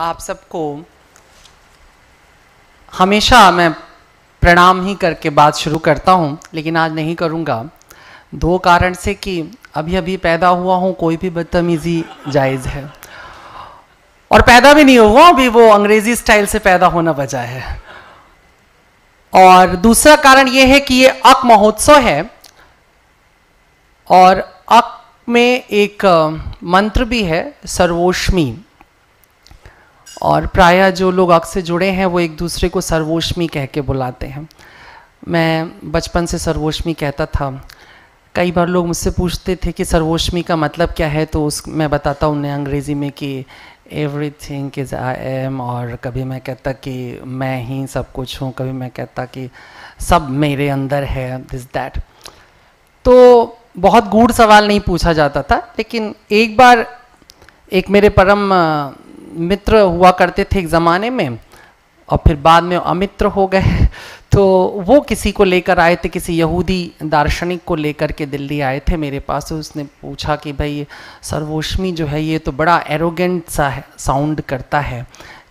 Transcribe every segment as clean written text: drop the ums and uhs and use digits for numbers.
आप सबको हमेशा मैं प्रणाम ही करके बात शुरू करता हूँ, लेकिन आज नहीं करूँगा। दो कारण से कि अभी अभी पैदा हुआ हूँ, कोई भी बदतमीज़ी जायज़ है, और पैदा भी नहीं हुआ अभी, वो अंग्रेज़ी स्टाइल से पैदा होना वजह है। और दूसरा कारण ये है कि ये अक महोत्सव है, और अक में एक मंत्र भी है, सर्वोष्मी। और प्रायः जो लोग अक से जुड़े हैं वो एक दूसरे को सर्वोष्मी कह के बुलाते हैं। मैं बचपन से सर्वोष्मी कहता था। कई बार लोग मुझसे पूछते थे कि सर्वोष्मी का मतलब क्या है, तो मैं बताता हूँ उन्हें अंग्रेज़ी में कि एवरीथिंग इज़ आई एम, और कभी मैं कहता कि मैं ही सब कुछ हूँ, कभी मैं कहता कि सब मेरे अंदर है, दिस दैट। तो बहुत गूढ़ सवाल नहीं पूछा जाता था, लेकिन एक बार एक मेरे परम मित्र हुआ करते थे एक ज़माने में, और फिर बाद में अमित्र हो गए। तो वो किसी को लेकर आए थे, किसी यहूदी दार्शनिक को लेकर के दिल्ली आए थे मेरे पास। तो उसने पूछा कि भाई सर्वोष्मी जो है ये तो बड़ा एरोगेंट सा है, साउंड करता है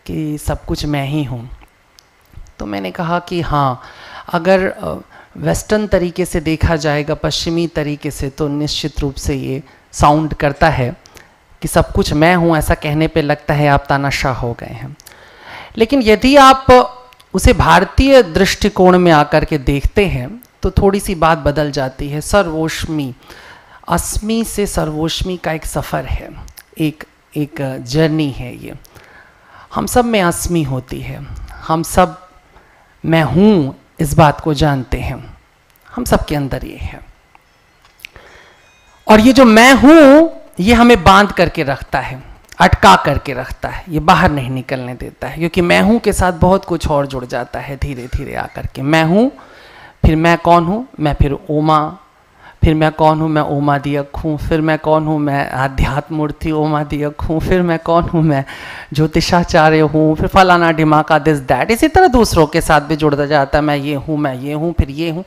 कि सब कुछ मैं ही हूँ। तो मैंने कहा कि हाँ, अगर वेस्टर्न तरीके से देखा जाएगा, पश्चिमी तरीके से, तो निश्चित रूप से ये साउंड करता है कि सब कुछ मैं हूँ। ऐसा कहने पे लगता है आप तानाशाह हो गए हैं। लेकिन यदि आप उसे भारतीय दृष्टिकोण में आकर के देखते हैं तो थोड़ी सी बात बदल जाती है। सर्वोष्मी, अस्मि से सर्वोष्मी का एक सफ़र है, एक जर्नी है। ये हम सब में अस्मि होती है, हम सब मैं हूँ इस बात को जानते हैं, हम सब के अंदर ये है। और ये जो मैं हूँ ये हमें बांध करके रखता है, अटका करके रखता है, ये बाहर नहीं निकलने देता है, क्योंकि मैं हूँ के साथ बहुत कुछ और जुड़ जाता है धीरे धीरे आकर के। मैं हूँ, फिर मैं कौन हूँ, मैं फिर ओमा, फिर मैं कौन हूँ, मैं ओमा दियक हूँ, फिर मैं कौन हूँ, मैं आध्यात्म मूर्ति ओमा दियक हूँ, फिर मैं कौन हूँ, मैं ज्योतिषाचार्य हूँ, फिर फलाना ढिमाका दिस दैट। इसी तरह दूसरों के साथ भी जुड़ता जाता है, मैं ये हूँ, मैं ये हूँ, फिर ये हूँ।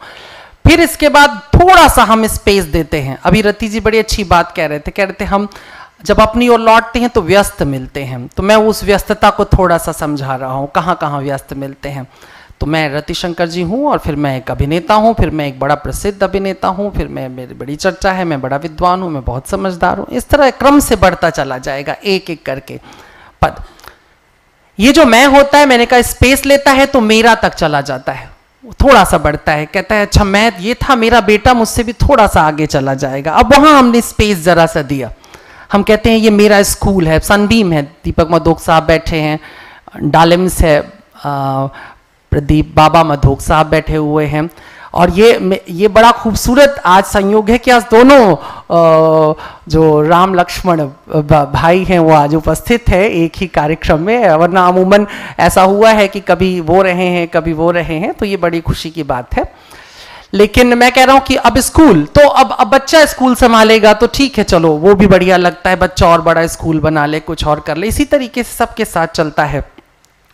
फिर इसके बाद थोड़ा सा हम स्पेस देते हैं। अभी रति जी बड़ी अच्छी बात कह रहे थे हम जब अपनी ओर लौटते हैं तो व्यस्त मिलते हैं। तो मैं उस व्यस्तता को थोड़ा सा समझा रहा हूँ, कहाँ कहाँ व्यस्त मिलते हैं। तो मैं रतिशंकर जी हूँ, और फिर मैं एक अभिनेता हूँ, फिर मैं एक बड़ा प्रसिद्ध अभिनेता हूँ, फिर मेरी बड़ी चर्चा है, मैं बड़ा विद्वान हूँ, मैं बहुत समझदार हूँ। इस तरह क्रम से बढ़ता चला जाएगा एक एक करके पद। ये जो मैं होता है, मैंने कहा स्पेस लेता है तो मेरा तक चला जाता है, थोड़ा सा बढ़ता है, कहता है अच्छा मैं ये था, मेरा बेटा मुझसे भी थोड़ा सा आगे चला जाएगा। अब वहाँ हमने स्पेस जरा सा दिया। हम कहते हैं ये मेरा स्कूल है, सनबीम है, दीपक मधोक साहब बैठे हैं, डालिम्स है, प्रदीप बाबा मधोक साहब बैठे हुए हैं। और ये बड़ा खूबसूरत आज संयोग है कि आज दोनों जो राम लक्ष्मण भाई हैं वो आज उपस्थित है एक ही कार्यक्रम में, वरना अमूमन ऐसा हुआ है कि कभी वो रहे हैं कभी वो रहे हैं। तो ये बड़ी खुशी की बात है। लेकिन मैं कह रहा हूँ कि अब स्कूल, तो अब बच्चा स्कूल संभालेगा तो ठीक है, चलो वो भी बढ़िया लगता है, बच्चा और बड़ा स्कूल बना ले, कुछ और कर ले। इसी तरीके से सबके साथ चलता है।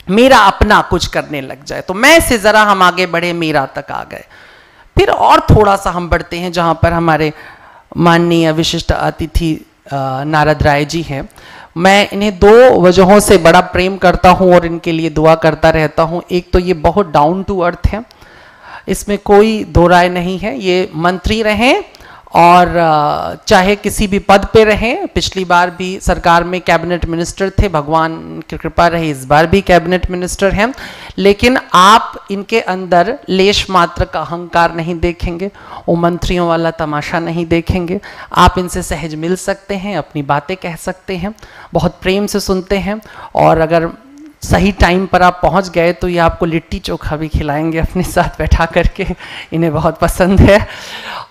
मेरा अपना कुछ करने लग जाए तो मैं से ज़रा हम आगे बढ़े, मेरा तक आ गए। फिर और थोड़ा सा हम बढ़ते हैं, जहाँ पर हमारे माननीय विशिष्ट अतिथि नारद राय जी हैं। मैं इन्हें दो वजहों से बड़ा प्रेम करता हूँ और इनके लिए दुआ करता रहता हूँ। एक तो ये बहुत डाउन टू अर्थ है, इसमें कोई दो राय नहीं है। ये मंत्री रहें और चाहे किसी भी पद पे रहें, पिछली बार भी सरकार में कैबिनेट मिनिस्टर थे, भगवान की कृपा रही इस बार भी कैबिनेट मिनिस्टर हैं। लेकिन आप इनके अंदर लेश मात्र का अहंकार नहीं देखेंगे, वो मंत्रियों वाला तमाशा नहीं देखेंगे। आप इनसे सहज मिल सकते हैं, अपनी बातें कह सकते हैं, बहुत प्रेम से सुनते हैं, और अगर सही टाइम पर आप पहुंच गए तो ये आपको लिट्टी चोखा भी खिलाएंगे अपने साथ बैठा करके, इन्हें बहुत पसंद है।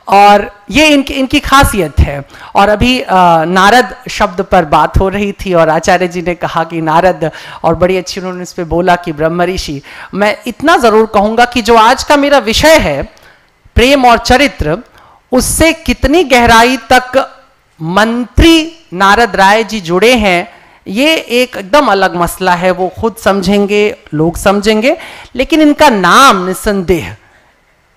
और ये इनकी खासियत है। और अभी नारद शब्द पर बात हो रही थी और आचार्य जी ने कहा कि नारद, और बड़ी अच्छी उन्होंने इस पर बोला कि ब्रह्म ऋषि। मैं इतना ज़रूर कहूँगा कि जो आज का मेरा विषय है प्रेम और चरित्र, उससे कितनी गहराई तक मंत्री नारद राय जी जुड़े हैं ये एक एकदम अलग मसला है। वो खुद समझेंगे, लोग समझेंगे। लेकिन इनका नाम निस्संदेह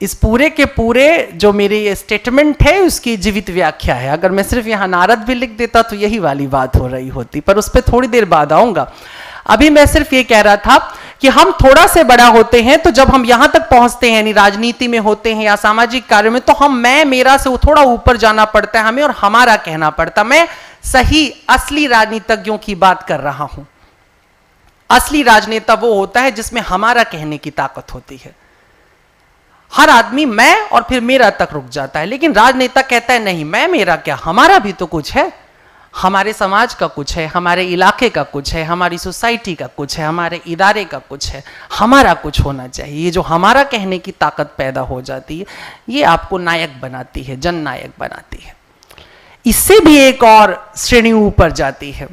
इस पूरे के पूरे जो मेरे ये स्टेटमेंट है उसकी जीवित व्याख्या है। अगर मैं सिर्फ यहाँ नारद भी लिख देता तो यही वाली बात हो रही होती, पर उस पर थोड़ी देर बाद आऊँगा। अभी मैं सिर्फ ये कह रहा था कि हम थोड़ा से बड़ा होते हैं तो जब हम यहां तक पहुंचते हैं, यानी राजनीति में होते हैं या सामाजिक कार्य में, तो हम मैं मेरा से थोड़ा ऊपर जाना पड़ता है हमें और हमारा कहना पड़ता। मैं सही असली राजनीतिज्ञों की बात कर रहा हूं। असली राजनेता वो होता है जिसमें हमारा कहने की ताकत होती है। हर आदमी मैं और फिर मेरा तक रुक जाता है, लेकिन राजनेता कहता है नहीं, मैं मेरा क्या, हमारा भी तो कुछ है, हमारे समाज का कुछ है, हमारे इलाके का कुछ है, हमारी सोसाइटी का कुछ है, हमारे इदारे का कुछ है, हमारा कुछ होना चाहिए। ये जो हमारा कहने की ताकत पैदा हो जाती है, ये आपको नायक बनाती है, जननायक बनाती है। इससे भी एक और श्रेणी ऊपर जाती है।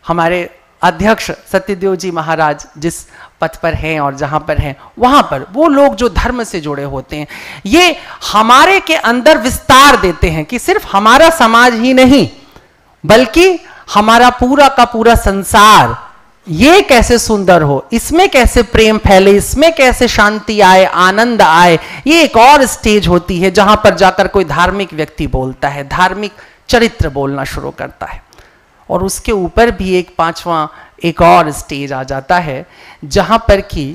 हमारे अध्यक्ष सत्यदेव जी महाराज जिस पथ पर हैं और जहां पर हैं, वहां पर वो लोग जो धर्म से जुड़े होते हैं, ये हमारे के अंदर विस्तार देते हैं कि सिर्फ हमारा समाज ही नहीं, बल्कि हमारा पूरा का पूरा संसार ये कैसे सुंदर हो, इसमें कैसे प्रेम फैले, इसमें कैसे शांति आए, आनंद आए। ये एक और स्टेज होती है जहां पर जाकर कोई धार्मिक व्यक्ति बोलता है, धार्मिक चरित्र बोलना शुरू करता है। और उसके ऊपर भी एक पांचवा एक और स्टेज आ जाता है जहां पर कि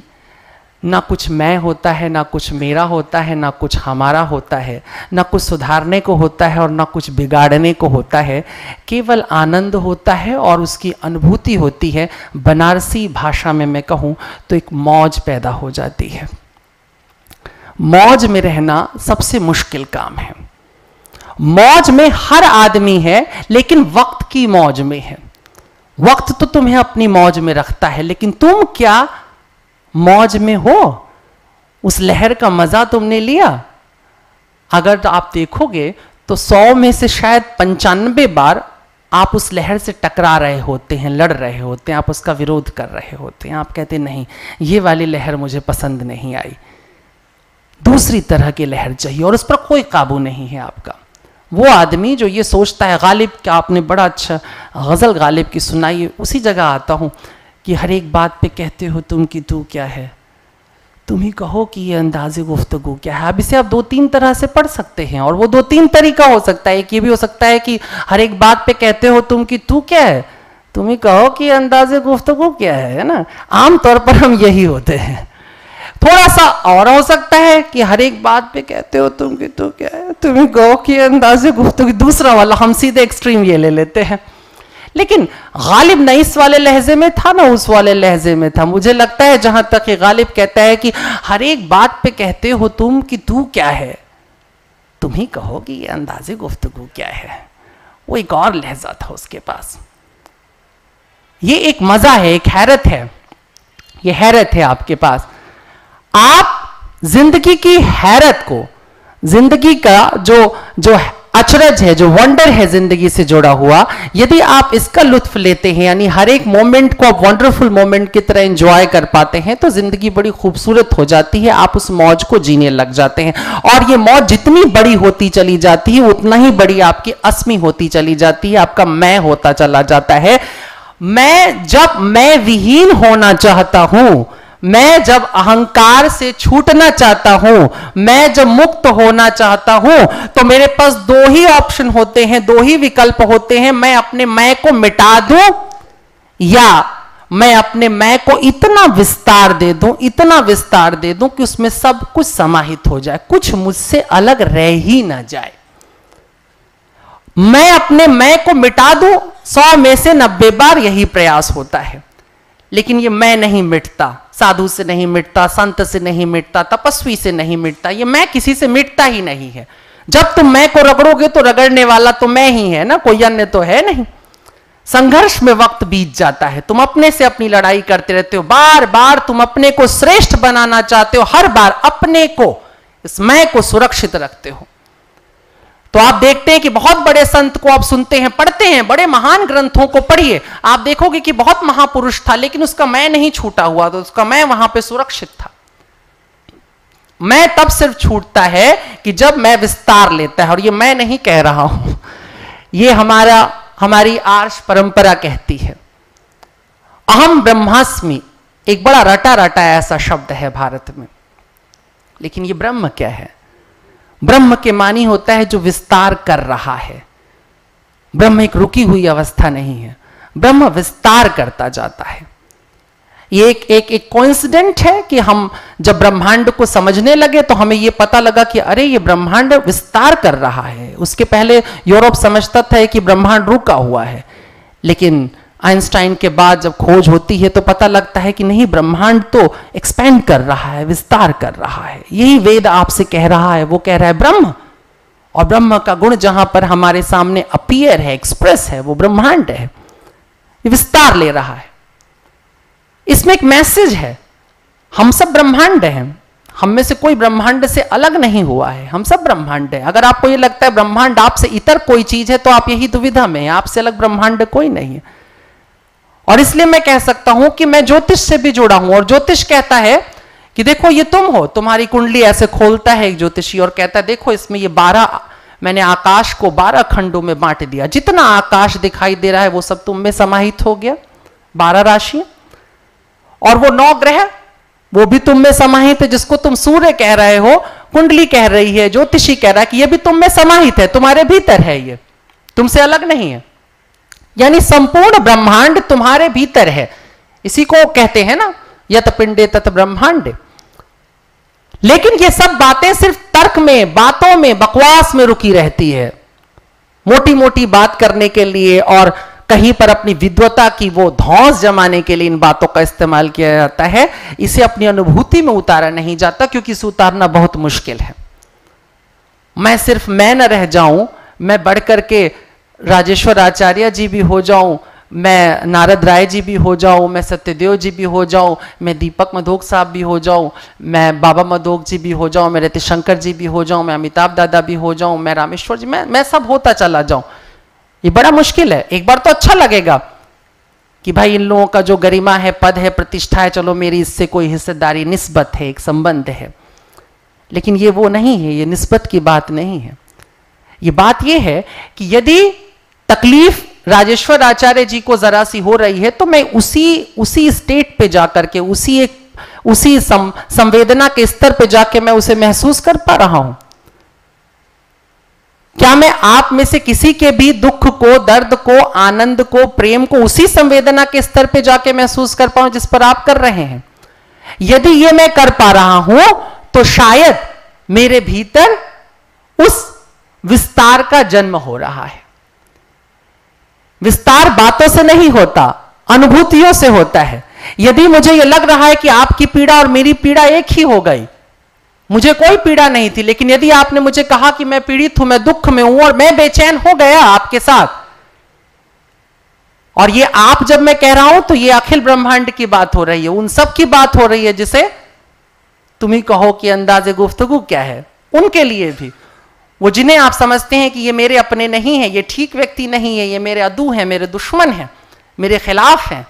ना कुछ मैं होता है, ना कुछ मेरा होता है, ना कुछ हमारा होता है, ना कुछ सुधारने को होता है और ना कुछ बिगाड़ने को होता है। केवल आनंद होता है और उसकी अनुभूति होती है। बनारसी भाषा में मैं कहूँ तो एक मौज पैदा हो जाती है। मौज में रहना सबसे मुश्किल काम है। मौज में हर आदमी है, लेकिन वक्त की मौज में है। वक्त तो तुम्हें अपनी मौज में रखता है, लेकिन तुम क्या मौज में हो? उस लहर का मजा तुमने लिया? अगर आप देखोगे तो 100 में से शायद 95 बार आप उस लहर से टकरा रहे होते हैं, लड़ रहे होते हैं, आप उसका विरोध कर रहे होते हैं। आप कहते नहीं, ये वाली लहर मुझे पसंद नहीं आई, दूसरी तरह की लहर चाहिए, और उस पर कोई काबू नहीं है आपका। वो आदमी जो ये सोचता है, गालिब का आपने बड़ा अच्छा गज़ल गालिब की सुनाई, उसी जगह आता हूँ कि हर एक बात पे कहते हो तुम कि तू क्या है, तुम ही कहो कि ये अंदाज़े गुफ्तगू क्या है। अब इसे आप 2-3 तरह से पढ़ सकते हैं, और वो 2-3 तरीका हो सकता है। एक ये भी हो सकता है कि हर एक बात पे कहते हो तुम कि तू क्या है, तुम ही कहो कि अंदाज़े गुफ्तगू क्या है ना। आमतौर पर हम यही होते हैं। थोड़ा सा और हो सकता है कि हर एक बात पे कहते हो तुम कि तू क्या है, तुम ही कहो कि अंदाज़े गुफ्तगू। दूसरा वाला हम सीधे एक्सट्रीम ये ले लेते हैं। लेकिन गालिब न इस वाले लहजे में था, ना उस वाले लहजे में था। मुझे लगता है जहां तक ये गालिब कहता है कि हर एक बात पे कहते हो तुम कि तू क्या है, तुम ही कहो कि ये अंदाज़े गुफ्तगू क्या है, वो एक और लहजा था उसके पास। ये एक मजा है, एक हैरत है, ये हैरत है आपके पास। आप जिंदगी की हैरत को, जिंदगी का जो अचरज है, जो वंडर है जिंदगी से जुड़ा हुआ, यदि आप इसका लुत्फ लेते हैं, यानी हर एक मोमेंट को आप वंडरफुल मोमेंट की तरह एंजॉय कर पाते हैं, तो जिंदगी बड़ी खूबसूरत हो जाती है। आप उस मौज को जीने लग जाते हैं, और ये मौज जितनी बड़ी होती चली जाती है, उतना ही बड़ी आपकी अस्मी होती चली जाती है, आपका मैं होता चला जाता है। मैं जब मैं विहीन होना चाहता हूं, मैं जब अहंकार से छूटना चाहता हूं, मैं जब मुक्त होना चाहता हूं, तो मेरे पास 2 ही ऑप्शन होते हैं, 2 ही विकल्प होते हैं। मैं अपने मैं को मिटा दूं, या मैं अपने मैं को इतना विस्तार दे दूं, इतना विस्तार दे दूं कि उसमें सब कुछ समाहित हो जाए, कुछ मुझसे अलग रह ही ना जाए। मैं अपने मैं को मिटा दूं, 100 में से 90 बार यही प्रयास होता है। लेकिन ये मैं नहीं मिटता, साधु से नहीं मिटता, संत से नहीं मिटता, तपस्वी से नहीं मिटता। ये मैं किसी से मिटता ही नहीं है। जब तुम मैं को रगड़ोगे तो रगड़ने वाला तो मैं ही है ना, कोई अन्य तो है नहीं। संघर्ष में वक्त बीत जाता है, तुम अपने से अपनी लड़ाई करते रहते हो, बार बार तुम अपने को श्रेष्ठ बनाना चाहते हो, हर बार अपने को, इस मैं को सुरक्षित रखते हो। तो आप देखते हैं कि बहुत बड़े संत को आप सुनते हैं, पढ़ते हैं, बड़े महान ग्रंथों को पढ़िए, आप देखोगे कि बहुत महापुरुष था, लेकिन उसका मैं नहीं छूटा हुआ, तो उसका मैं वहां पे सुरक्षित था। मैं तब सिर्फ छूटता है कि जब मैं विस्तार लेता है, और ये मैं नहीं कह रहा हूं, ये हमारी आर्ष परंपरा कहती है। अहम ब्रह्मास्मि एक बड़ा रटा रटा ऐसा शब्द है भारत में, लेकिन ये ब्रह्म क्या है? ब्रह्म के मानी होता है जो विस्तार कर रहा है। ब्रह्म एक रुकी हुई अवस्था नहीं है, ब्रह्म विस्तार करता जाता है। ये एक कोइंसिडेंट है कि हम जब ब्रह्मांड को समझने लगे तो हमें ये पता लगा कि अरे ये ब्रह्मांड विस्तार कर रहा है। उसके पहले यूरोप समझता था कि ब्रह्मांड रुका हुआ है, लेकिन आइंस्टाइन के बाद जब खोज होती है तो पता लगता है कि नहीं, ब्रह्मांड तो एक्सपेंड कर रहा है, विस्तार कर रहा है। यही वेद आपसे कह रहा है, वो कह रहा है ब्रह्म, और ब्रह्म का गुण जहां पर हमारे सामने अपीयर है, एक्सप्रेस है, वो ब्रह्मांड है, ये विस्तार ले रहा है। इसमें एक मैसेज है, हम सब ब्रह्मांड हैं, हम में से कोई ब्रह्मांड से अलग नहीं हुआ है, हम सब ब्रह्मांड है। अगर आपको ये लगता है ब्रह्मांड आपसे इतर कोई चीज है तो आप यही दुविधा में हैं, आपसे अलग ब्रह्मांड कोई नहीं है। और इसलिए मैं कह सकता हूं कि मैं ज्योतिष से भी जुड़ा हूं, और ज्योतिष कहता है कि देखो ये तुम हो, तुम्हारी कुंडली ऐसे खोलता है एक ज्योतिषी और कहता है देखो इसमें ये 12, मैंने आकाश को 12 खंडों में बांट दिया, जितना आकाश दिखाई दे रहा है वो सब तुम में समाहित हो गया, 12 राशियां, और वो 9 ग्रह वो भी तुम में समाहित है, जिसको तुम सूर्य कह रहे हो, कुंडली कह रही है, ज्योतिषी कह रहा है कि ये भी तुम में समाहित है, तुम्हारे भीतर है, ये तुमसे अलग नहीं है। यानी संपूर्ण ब्रह्मांड तुम्हारे भीतर है। इसी को कहते हैं ना यत पिंडे तत ब्रह्मांडे। लेकिन ये सब बातें सिर्फ तर्क में, बातों में, बकवास में रुकी रहती है, मोटी मोटी बात करने के लिए, और कहीं पर अपनी विद्वता की वो धौंस जमाने के लिए इन बातों का इस्तेमाल किया जाता है। इसे अपनी अनुभूति में उतारा नहीं जाता, क्योंकि इसे उतारना बहुत मुश्किल है। मैं सिर्फ मैं न रह जाऊं, मैं बढ़ करके राजेश्वर आचार्य जी भी हो जाऊं, मैं नारद राय जी भी हो जाऊं, मैं सत्यदेव जी भी हो जाऊं, मैं दीपक मधोक साहब भी हो जाऊं, मैं बाबा मधोक जी भी हो जाऊं, मैं रतिशंकर जी भी हो जाऊं, मैं अमिताभ दादा भी हो जाऊं, मैं रामेश्वर जी, मैं सब होता चला जाऊं। ये बड़ा मुश्किल है। एक बार तो अच्छा लगेगा कि भाई इन लोगों का जो गरिमा है, पद है, प्रतिष्ठा है, चलो मेरी इससे कोई हिस्सेदारी, निस्बत है, एक संबंध है। लेकिन ये वो नहीं है, ये निस्बत की बात नहीं है। ये बात ये है कि यदि तकलीफ राजेश्वर आचार्य जी को जरा सी हो रही है तो मैं उसी स्टेट पे जाकर के, उसी संवेदना के स्तर पे जाके मैं उसे महसूस कर पा रहा हूं। क्या मैं आप में से किसी के भी दुख को, दर्द को, आनंद को, प्रेम को उसी संवेदना के स्तर पे जाके महसूस कर पाऊं जिस पर आप कर रहे हैं? यदि ये मैं कर पा रहा हूं तो शायद मेरे भीतर उस विस्तार का जन्म हो रहा है। विस्तार बातों से नहीं होता, अनुभूतियों से होता है। यदि मुझे यह लग रहा है कि आपकी पीड़ा और मेरी पीड़ा एक ही हो गई, मुझे कोई पीड़ा नहीं थी, लेकिन यदि आपने मुझे कहा कि मैं पीड़ित हूं, मैं दुख में हूं और मैं बेचैन हो गया आपके साथ, और ये आप जब मैं कह रहा हूं तो ये अखिल ब्रह्मांड की बात हो रही है, उन सब की बात हो रही है जिसे तुम ही कहो कि अंदाजे गुफ्तगू क्या है। उनके लिए भी, वो जिन्हें आप समझते हैं कि ये मेरे अपने नहीं है, ये ठीक व्यक्ति नहीं है, ये मेरे अदू हैं, मेरे दुश्मन हैं, मेरे खिलाफ हैं,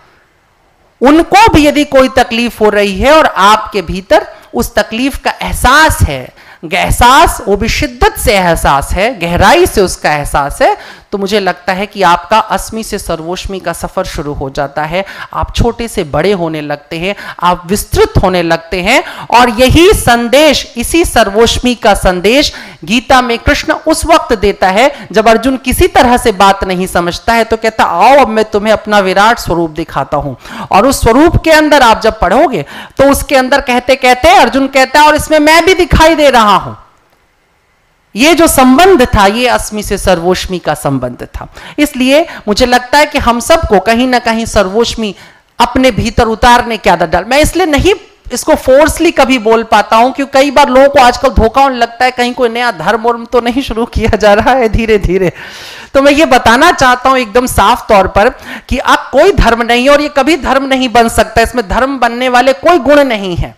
उनको भी यदि कोई तकलीफ हो रही है और आपके भीतर उस तकलीफ का एहसास है, एहसास वो भी शिद्दत से एहसास है, गहराई से उसका एहसास है, तो मुझे लगता है कि आपका अस्मि से सर्वोष्मी का सफर शुरू हो जाता है। आप छोटे से बड़े होने लगते हैं, आप विस्तृत होने लगते हैं। और यही संदेश, इसी सर्वोष्मी का संदेश गीता में कृष्ण उस वक्त देता है जब अर्जुन किसी तरह से बात नहीं समझता है, तो कहता आओ अब मैं तुम्हें अपना विराट स्वरूप दिखाता हूं। और उस स्वरूप के अंदर आप जब पढ़ोगे तो उसके अंदर कहते कहते अर्जुन कहता है और इसमें मैं भी दिखाई दे रहा हूं। ये जो संबंध था, ये अस्मि से सर्वोष्मी का संबंध था। इसलिए मुझे लगता है कि हम सबको कहीं ना कहीं सर्वोष्मी अपने भीतर उतारने की आदत डाल। मैं इसलिए नहीं इसको फोर्सली कभी बोल पाता हूं, क्योंकि कई बार लोगों को आजकल धोखा होने लगता है, कहीं कोई नया धर्म तो नहीं शुरू किया जा रहा है धीरे धीरे। तो मैं ये बताना चाहता हूं एकदम साफ तौर पर कि अब कोई धर्म नहीं है और ये कभी धर्म नहीं बन सकता, इसमें धर्म बनने वाले कोई गुण नहीं है।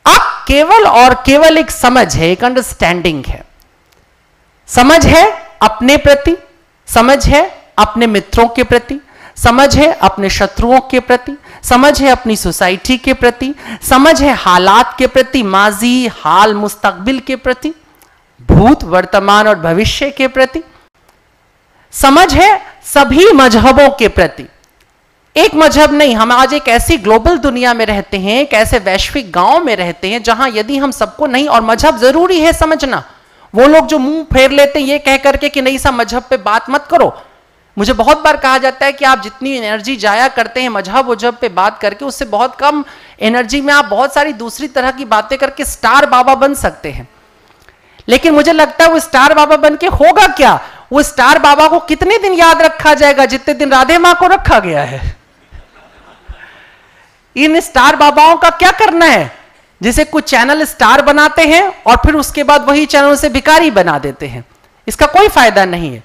अब केवल और केवल एक समझ है, एक अंडरस्टैंडिंग है। समझ है अपने प्रति, समझ है अपने मित्रों के प्रति, समझ है अपने शत्रुओं के प्रति, समझ है अपनी सोसाइटी के प्रति, समझ है हालात के प्रति, माजी, हाल, मुस्तकबिल के प्रति, भूत, वर्तमान और भविष्य के प्रति। समझ है सभी मजहबों के प्रति। एक मजहब नहीं, हम आज एक ऐसी ग्लोबल दुनिया में रहते हैं, एक ऐसे वैश्विक गांव में रहते हैं जहां यदि हम सबको नहीं, और मजहब जरूरी है समझना, वो लोग जो मुंह फेर लेते हैं ये कह करके कि नहीं सब मजहब पे बात मत करो, मुझे बहुत बार कहा जाता है कि आप जितनी एनर्जी जाया करते हैं मजहब वजहब पे बात करके, उससे बहुत कम एनर्जी में आप बहुत सारी दूसरी तरह की बातें करके स्टार बाबा बन सकते हैं। लेकिन मुझे लगता है वो स्टार बाबा बन के होगा क्या? वो स्टार बाबा को कितने दिन याद रखा जाएगा जितने दिन राधे मां को रखा गया है। इन स्टार बाबाओं का क्या करना है? जैसे कुछ चैनल स्टार बनाते हैं और फिर उसके बाद वही चैनल से भिखारी बना देते हैं, इसका कोई फायदा नहीं है।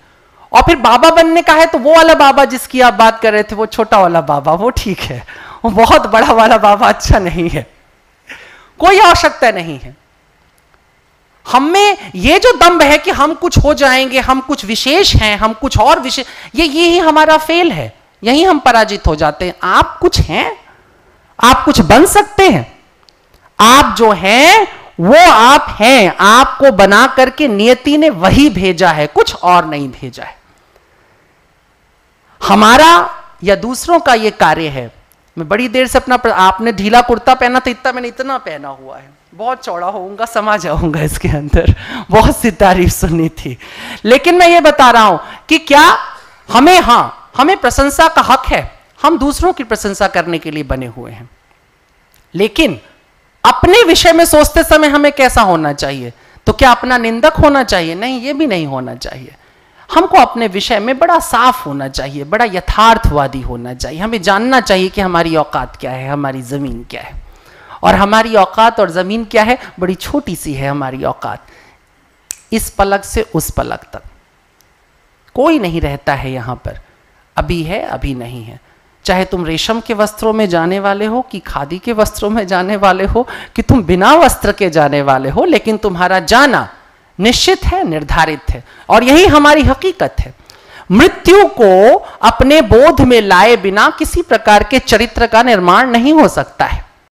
और फिर बाबा बनने का है तो वो वाला बाबा जिसकी आप बात कर रहे थे, वो छोटा वाला बाबा वो ठीक है, वो बहुत बड़ा वाला बाबा अच्छा नहीं है, कोई आवश्यकता नहीं है। हमें ये जो दम्भ है कि हम कुछ हो जाएंगे, हम कुछ विशेष हैं, हम कुछ और विशेष, ये ही हमारा फेल है, यही हम पराजित हो जाते हैं। आप कुछ हैं, आप कुछ बन सकते हैं, आप जो हैं वो आप हैं, आपको बना करके नियति ने वही भेजा है, कुछ और नहीं भेजा है। हमारा या दूसरों का ये कार्य है। मैं बड़ी देर से अपना, आपने ढीला कुर्ता पहना था, इतना मैंने इतना पहना हुआ है, बहुत चौड़ा होऊंगा, समा जाऊंगा इसके अंदर, बहुत सी तारीफ सुनी थी। लेकिन मैं ये बता रहा हूं कि क्या हमें, हमें प्रशंसा का हक है, हम दूसरों की प्रशंसा करने के लिए बने हुए हैं। लेकिन अपने विषय में सोचते समय हमें कैसा होना चाहिए? तो क्या अपना निंदक होना चाहिए? नहीं, ये भी नहीं होना चाहिए। हमको अपने विषय में बड़ा साफ होना चाहिए, बड़ा यथार्थवादी होना चाहिए। हमें जानना चाहिए कि हमारी औकात क्या है, हमारी जमीन क्या है। और हमारी औकात और जमीन क्या है? बड़ी छोटी सी है हमारी औकात। इस पलक से उस पलक तक कोई नहीं रहता है यहां पर, अभी है अभी नहीं है। चाहे तुम रेशम के वस्त्रों में जाने वाले हो कि खादी के वस्त्रों में जाने वाले हो कि तुम बिना वस्त्र के जाने वाले हो, लेकिन तुम्हारा जाना निश्चित है, निर्धारित है। और यही हमारी हकीकत है। मृत्यु को अपने बोध में लाए बिना किसी प्रकार के चरित्र का निर्माण नहीं हो सकता है।